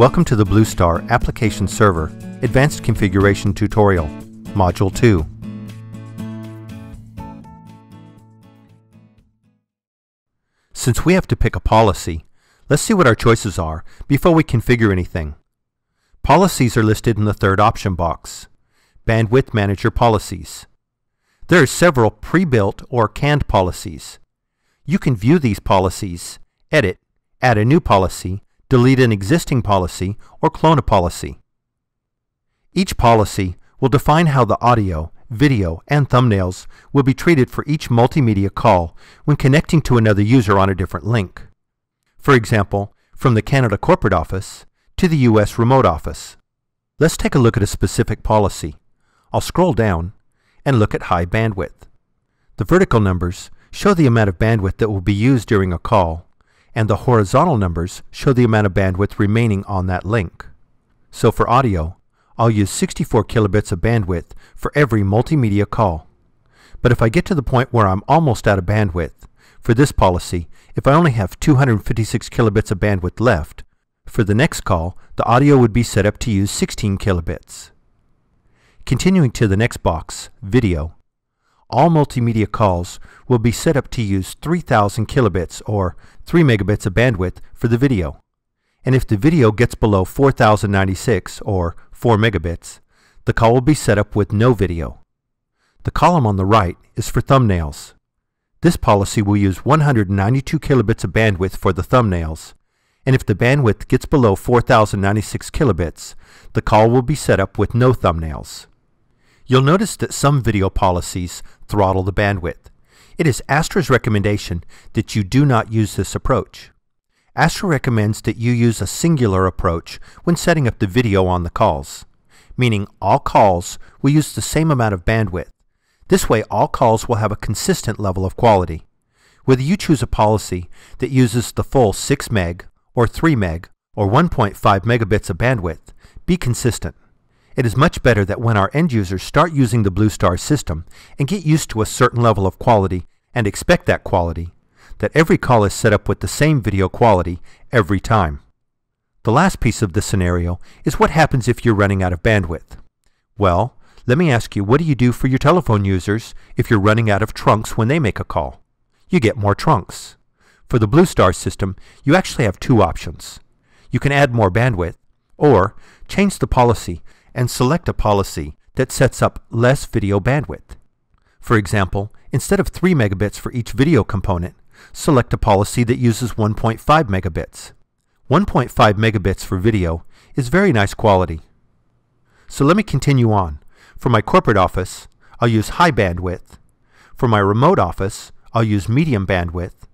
Welcome to the BluStar Application Server Advanced Configuration Tutorial, Module 2. Since we have to pick a policy, let's see what our choices are before we configure anything. Policies are listed in the third option box, Bandwidth Manager Policies. There are several pre-built or canned policies. You can view these policies, edit, add a new policy, delete an existing policy, or clone a policy. Each policy will define how the audio, video, and thumbnails will be treated for each multimedia call when connecting to another user on a different link. For example, from the Canada Corporate Office to the US Remote Office. Let's take a look at a specific policy. I'll scroll down and look at high bandwidth. The vertical numbers show the amount of bandwidth that will be used during a call, and the horizontal numbers show the amount of bandwidth remaining on that link. So for audio, I'll use 64 kilobits of bandwidth for every multimedia call. But if I get to the point where I'm almost out of bandwidth, for this policy, if I only have 256 kilobits of bandwidth left, for the next call, the audio would be set up to use 16 kilobits. Continuing to the next box, video, all multimedia calls will be set up to use 3000 kilobits or 3 megabits of bandwidth for the video. And if the video gets below 4096 or 4 megabits, the call will be set up with no video. The column on the right is for thumbnails. This policy will use 192 kilobits of bandwidth for the thumbnails, and if the bandwidth gets below 4096 kilobits, the call will be set up with no thumbnails. You'll notice that some video policies throttle the bandwidth. It is Astra's recommendation that you do not use this approach. Astra recommends that you use a singular approach when setting up the video on the calls, meaning all calls will use the same amount of bandwidth. This way all calls will have a consistent level of quality. Whether you choose a policy that uses the full 6 meg or 3 meg or 1.5 megabits of bandwidth, be consistent. It is much better that when our end users start using the BluStar system and get used to a certain level of quality and expect that quality, that every call is set up with the same video quality every time. The last piece of the scenario is what happens if you're running out of bandwidth. Well, let me ask you, what do you do for your telephone users if you're running out of trunks when they make a call? You get more trunks. For the BluStar system, you actually have two options. You can add more bandwidth, or change the policy and select a policy that sets up less video bandwidth. For example, instead of 3 megabits for each video component, select a policy that uses 1.5 megabits. 1.5 megabits for video is very nice quality. So let me continue on. For my corporate office, I'll use high bandwidth. For my remote office, I'll use medium bandwidth.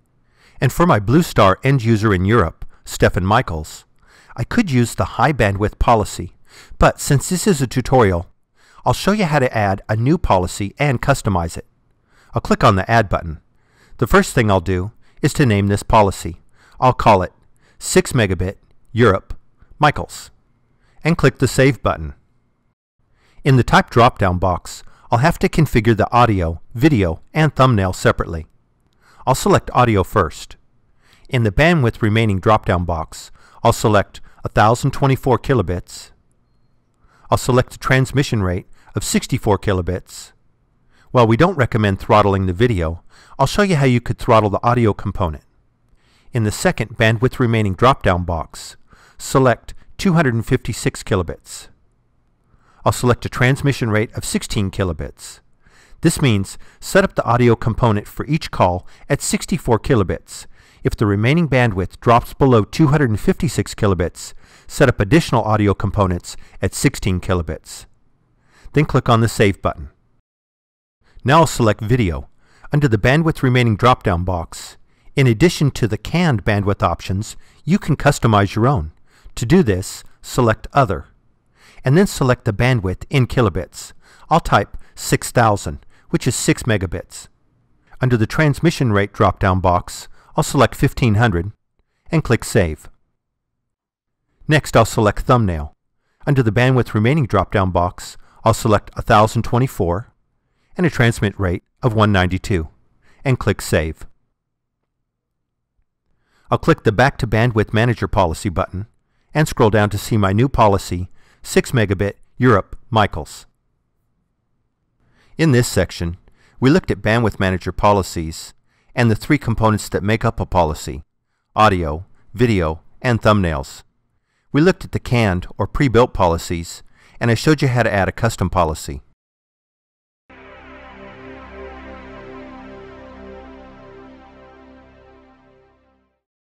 And for my BluStar end user in Europe, Stefan Michaels, I could use the high bandwidth policy. But since this is a tutorial, I'll show you how to add a new policy and customize it. I'll click on the Add button. The first thing I'll do is to name this policy. I'll call it 6 megabit Europe Michaels and click the Save button. In the Type drop-down box, I'll have to configure the audio, video, and thumbnail separately. I'll select audio first. In the bandwidth remaining drop-down box, I'll select 1024 kilobits. I'll select the transmission rate of 64 kilobits. While we don't recommend throttling the video, I'll show you how you could throttle the audio component. In the second bandwidth remaining drop-down box, select 256 kilobits. I'll select a transmission rate of 16 kilobits. This means set up the audio component for each call at 64 kilobits. If the remaining bandwidth drops below 256 kilobits, set up additional audio components at 16 kilobits. Then click on the Save button. Now I'll select Video. Under the bandwidth remaining drop-down box, in addition to the canned bandwidth options, you can customize your own. To do this, select Other, and then select the bandwidth in kilobits. I'll type 6000, which is 6 megabits. Under the transmission rate drop-down box, I'll select 1500 and click Save. Next, I'll select Thumbnail. Under the bandwidth remaining drop-down box, I'll select 1024 and a transmit rate of 192 and click Save. I'll click the Back to Bandwidth Manager Policy button and scroll down to see my new policy, 6 megabit Europe Michaels. In this section, we looked at Bandwidth Manager policies and the 3 components that make up a policy: audio, video, and thumbnails. We looked at the canned or pre-built policies, and I showed you how to add a custom policy.